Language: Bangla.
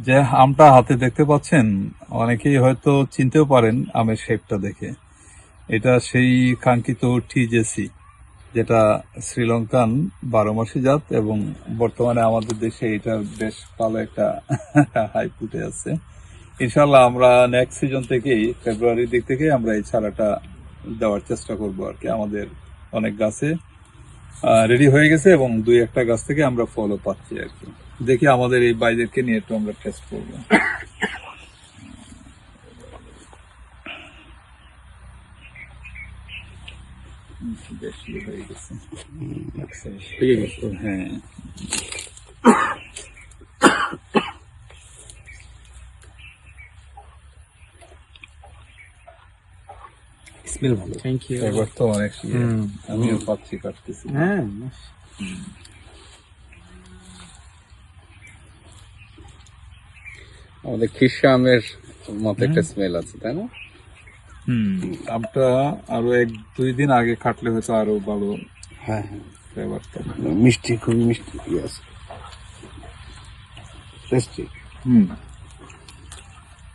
যে আমটা হাতে দেখতে পাচ্ছেন, অনেকেই হয়তো চিনতেও পারেন আমের শেপটা দেখে। এটা সেই কাঙ্ক্ষিত টিজেসি, যেটা শ্রীলঙ্কান 12 মাসি জাত, এবং বর্তমানে আমাদের দেশে এটা বেশ ভালো একটা হাইপ উঠে আছে। ইনশাল্লাহ আমরা নেক্সট সিজন থেকেই, ফেব্রুয়ারির দিক থেকে আমরা এই চারাটা দেওয়ার চেষ্টা করবো আর কি। আমাদের অনেক গাছে রেডি হয়ে গেছে এবং 2-1টা গাছ থেকে আমরা ফলও পাচ্ছি আর কি। দেখি আমাদের এই বাইদেরকে নিয়ে একটু আমরা টেস্ট করবো। বেশি হয়ে গেছে। হ্যাঁ, স্মেল ভালো। Thank you. এবার তো অনেক আমিও পাচ্ছি, কাটতেছি। হ্যাঁ, আমাদের খিরসা আমের মতো একটা স্মেল আছে, তাই না? আমটা আরো 1-2 দিন আগে কাটলে হয়তো আরো ভালো হ্যাঁ হ্যাঁ, ফ্লেভারটা। মিষ্টি, খুবই মিষ্টি আছে, টেস্টি।